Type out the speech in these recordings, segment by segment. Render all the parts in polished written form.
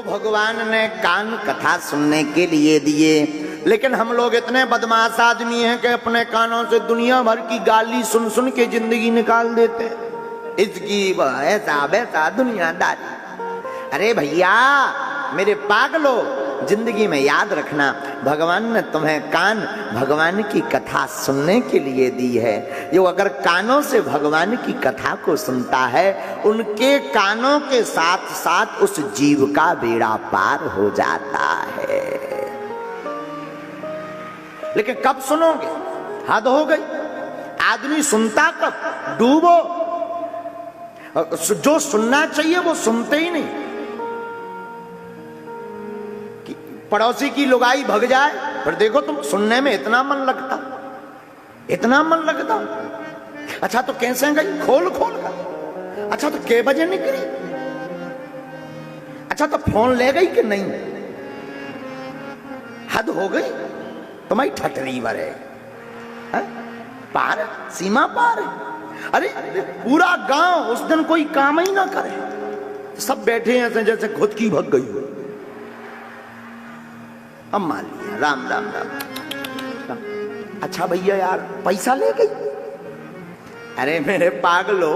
भगवान ने कान कथा सुनने के लिए दिए, लेकिन हम लोग इतने बदमाश आदमी हैं कि अपने कानों से दुनिया भर की गाली सुन सुन के जिंदगी निकाल देते हैं। इसकी ऐसा वैसा दुनियादारी। अरे भैया मेरे पागलो, जिंदगी में याद रखना, भगवान ने तुम्हें कान भगवान की कथा सुनने के लिए दी है। जो अगर कानों से भगवान की कथा को सुनता है, उनके कानों के साथ साथ उस जीव का बेड़ा पार हो जाता है। लेकिन कब सुनोगे? हद हो गई। आदमी सुनता कब? डूबो। जो सुनना चाहिए वो सुनते ही नहीं। पड़ोसी की लुगाई भग जाए, पर देखो तुम सुनने में इतना मन लगता, इतना मन लगता। अच्छा तो कैसे गई? खोल खोल कर। अच्छा तो के बजे निकली? अच्छा तो फोन ले गई कि नहीं? हद हो गई। तुम्हारी ठटरी वर है, पार सीमा पार है। अरे पूरा गांव उस दिन कोई काम ही ना करे, सब बैठे हैं जैसे खुद की भग गई हो। अब मान लिया, राम राम राम राम। अच्छा भैया यार पैसा ले गई। अरे मेरे पागलो,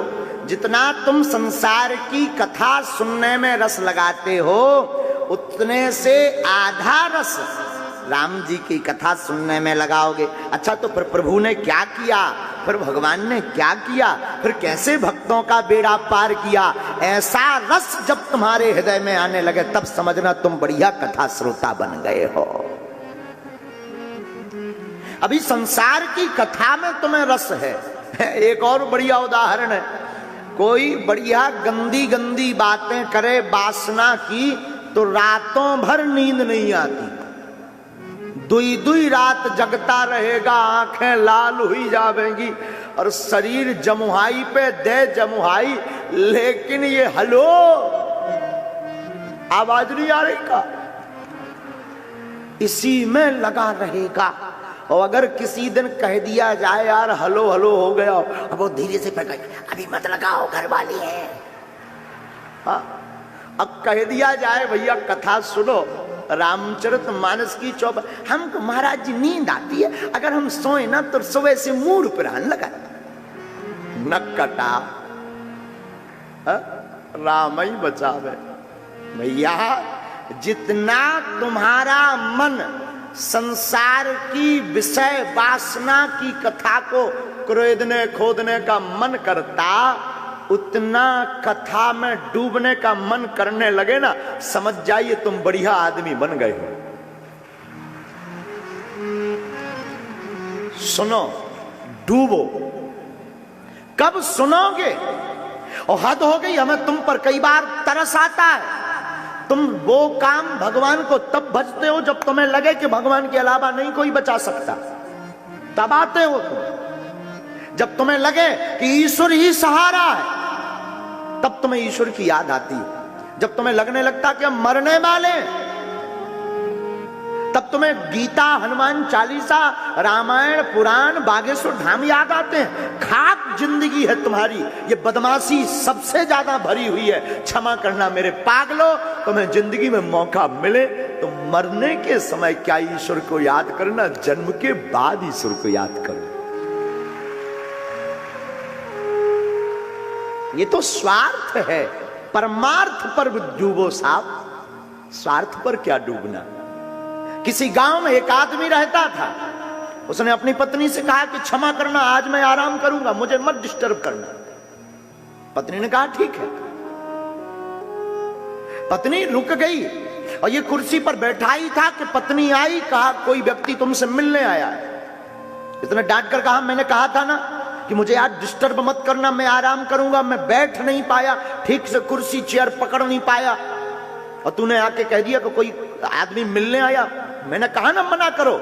जितना तुम संसार की कथा सुनने में रस लगाते हो, उतने से आधा रस राम जी की कथा सुनने में लगाओगे। अच्छा तो फिर प्रभु ने क्या किया, फिर भगवान ने क्या किया, फिर कैसे भक्तों का बेड़ा पार किया, ऐसा रस जब तुम्हारे हृदय में आने लगे, तब समझना तुम बढ़िया कथा श्रोता बन गए हो। अभी संसार की कथा में तुम्हें रस है। एक और बढ़िया उदाहरण है, कोई बढ़िया गंदी गंदी बातें करे वासना की, तो रातों भर नींद नहीं आती, दुई दुई रात जगता रहेगा, आंखें लाल हुई जाएंगी और शरीर जमुहाई पे दे जमुहाई, लेकिन ये हलो आवाज नहीं आ रही का, इसी में लगा रहेगा। और अगर किसी दिन कह दिया जाए यार हलो हलो हो गया, अब वो धीरे से पकड़, अभी मत लगाओ घर वाली है। अब कह दिया जाए भैया कथा सुनो, रामचरितमानस की चौपाई, हमको महाराज जी नींद आती है, अगर हम सोए ना तो सुबह से मुंह पर रहने लगा। नक्कटा राम ही बचावे। भैया जितना तुम्हारा मन संसार की विषय वासना की कथा को क्रोधने खोदने का मन करता, उतना कथा में डूबने का मन करने लगे ना, समझ जाइए तुम बढ़िया आदमी बन गए हो। सुनो, डूबो। कब सुनोगे? और हद हो गई, हमें तुम पर कई बार तरस आता है। तुम वो काम भगवान को तब भजते हो जब तुम्हें लगे कि भगवान के अलावा नहीं कोई बचा सकता, तब आते हो तुम। जब तुम्हें लगे कि ईश्वर ही सहारा है, तब तुम्हें ईश्वर की याद आती है। जब तुम्हें लगने लगता कि हम मरने वाले, तब तुम्हें गीता, हनुमान चालीसा, रामायण, पुराण, बागेश्वर धाम याद आते हैं। खाक जिंदगी है तुम्हारी, ये बदमाशी सबसे ज्यादा भरी हुई है। क्षमा करना मेरे पागलो, तुम्हें जिंदगी में मौका मिले तो मरने के समय क्या ईश्वर को याद करना, जन्म के बाद ईश्वर को याद करो। ये तो स्वार्थ है, परमार्थ पर डूबो साहब, स्वार्थ पर क्या डूबना। किसी गांव में एक आदमी रहता था, उसने अपनी पत्नी से कहा कि क्षमा करना, आज मैं आराम करूंगा, मुझे मत डिस्टर्ब करना। पत्नी ने कहा ठीक है। पत्नी रुक गई और ये कुर्सी पर बैठा ही था कि पत्नी आई, कहा कोई व्यक्ति तुमसे मिलने आया है। इसने डांट कर कहा मैंने कहा था ना कि मुझे आज डिस्टर्ब मत करना, मैं आराम करूंगा। मैं बैठ नहीं पाया, ठीक से कुर्सी चेयर पकड़ नहीं पाया, और तूने आके कह दिया कि कोई आदमी मिलने आया। मैंने कहा ना मना करो।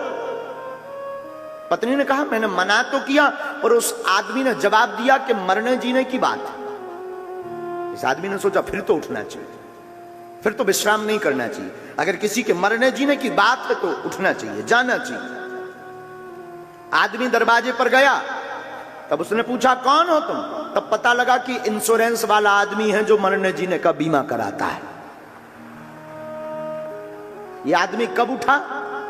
पत्नी ने कहा मैंने मना तो किया, और उस आदमी ने जवाब दिया कि मरने जीने की बात है। इस आदमी ने सोचा फिर तो उठना चाहिए, फिर तो विश्राम नहीं करना चाहिए। अगर किसी के मरने जीने की बात है तो उठना चाहिए, जाना चाहिए। आदमी दरवाजे पर गया, तब उसने पूछा कौन हो तुम? तब पता लगा कि इंश्योरेंस वाला आदमी है जो मरने जीने का बीमा कराता है। ये आदमी कब उठा?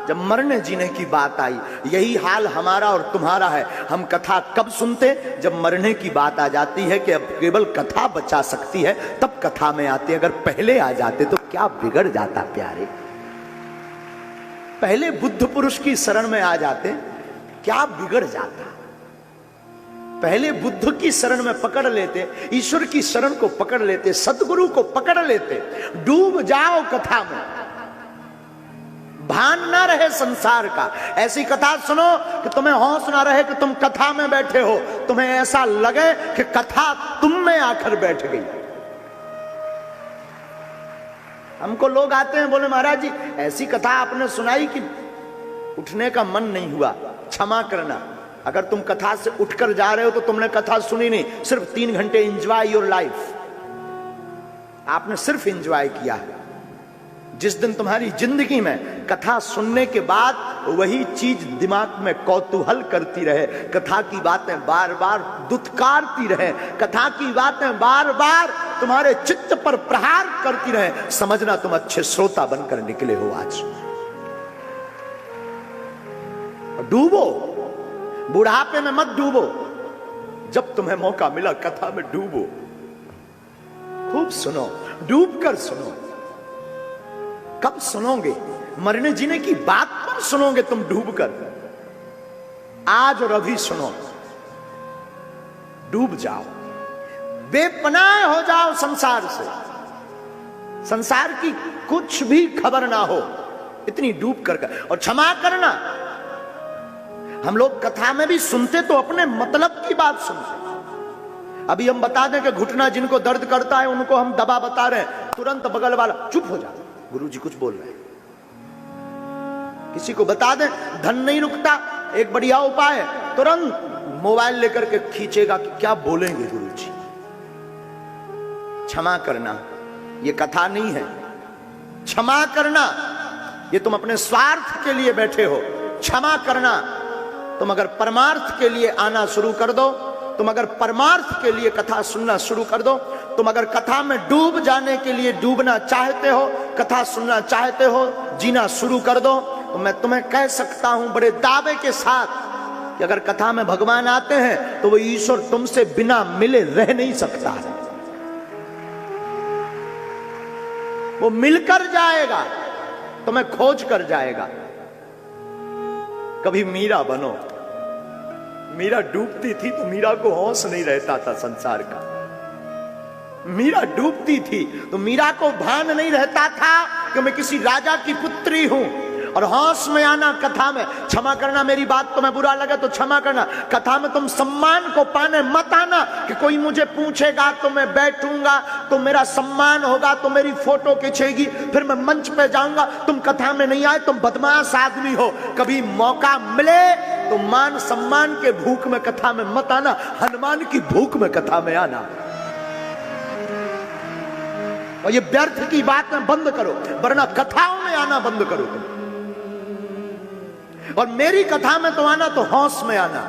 जब मरने जीने की बात आई। यही हाल हमारा और तुम्हारा है। हम कथा कब सुनते? जब मरने की बात आ जाती है कि अब केवल कथा बचा सकती है, तब कथा में आते। अगर पहले आ जाते तो क्या बिगड़ जाता प्यारे। पहले बुद्ध पुरुष की शरण में आ जाते, क्या बिगड़ जाता। पहले बुद्ध की शरण में पकड़ लेते, ईश्वर की शरण को पकड़ लेते, सदगुरु को पकड़ लेते। डूब जाओ कथा में, भान ना रहे संसार का। ऐसी कथा सुनो कि तुम्हें होश ना रहे कि तुम कथा में बैठे हो, तुम्हें ऐसा लगे कि कथा तुम में आकर बैठ गई। हमको लोग आते हैं, बोले महाराज जी ऐसी कथा आपने सुनाई कि उठने का मन नहीं हुआ, क्षमा करना। अगर तुम कथा से उठकर जा रहे हो तो तुमने कथा सुनी नहीं, सिर्फ 3 घंटे एंजॉय योर लाइफ, आपने सिर्फ एंजॉय किया है। जिस दिन तुम्हारी जिंदगी में कथा सुनने के बाद वही चीज दिमाग में कौतूहल करती रहे, कथा की बातें बार बार दुत्कारती रहे, कथा की बातें बार बार तुम्हारे चित्त पर प्रहार करती रहे, समझना तुम अच्छे श्रोता बनकर निकले हो आज। डूबो, बुढ़ापे में मत डूबो, जब तुम्हें मौका मिला कथा में डूबो, खूब सुनो, डूब कर सुनो। कब सुनोगे? मरने जीने की बात पर सुनोगे तुम डूब कर। आज और अभी सुनो, डूब जाओ, बेपनाह हो जाओ संसार से, संसार की कुछ भी खबर ना हो, इतनी डूब कर। और क्षमा करना, हम लोग कथा में भी सुनते तो अपने मतलब की बात सुनते। अभी हम बता दें कि घुटना जिनको दर्द करता है उनको हम दवा बता रहे हैं, तुरंत बगल वाला चुप हो जाता, गुरुजी कुछ बोल रहे हैं। किसी को बता दें धन नहीं रुकता, एक बढ़िया उपाय है, तुरंत मोबाइल लेकर के खींचेगा कि क्या बोलेंगे गुरुजी। क्षमा करना ये कथा नहीं है। क्षमा करना ये तुम अपने स्वार्थ के लिए बैठे हो। क्षमा करना तुम अगर परमार्थ के लिए आना शुरू कर दो, तुम अगर परमार्थ के लिए कथा सुनना शुरू कर दो, तुम अगर कथा में डूब जाने के लिए डूबना चाहते हो, कथा सुनना चाहते हो, जीना शुरू कर दो, तो मैं तुम्हें कह सकता हूं बड़े दावे के साथ कि अगर कथा में भगवान आते हैं तो वो ईश्वर तुमसे बिना मिले रह नहीं सकता है। वो मिलकर जाएगा, तुम्हें खोज कर जाएगा। कभी मीरा बनो। मीरा डूबती थी तो मीरा को होश नहीं रहता था संसार का। मीरा डूबती थी तो मीरा को भान नहीं रहता था कि मैं किसी राजा की पुत्री हूं। और होश में आना कथा में, क्षमा करना, मेरी बात तुम्हें बुरा लगे तो क्षमा करना। कथा में तुम सम्मान को पाने मत आना कि कोई मुझे पूछेगा तो मैं बैठूंगा तो मेरा सम्मान होगा, तो मेरी फोटो खींचेगी, फिर मैं मंच पे जाऊंगा। तुम कथा में नहीं आए, तुम बदमाश आदमी हो। कभी मौका मिले तो मान सम्मान के भूख में कथा में मत आना, हनुमान की भूख में कथा में आना। और ये व्यर्थ की बातें बंद करो, वरना कथाओं में आना बंद करो तुम। और मेरी कथा में तो आना तो होश में आना।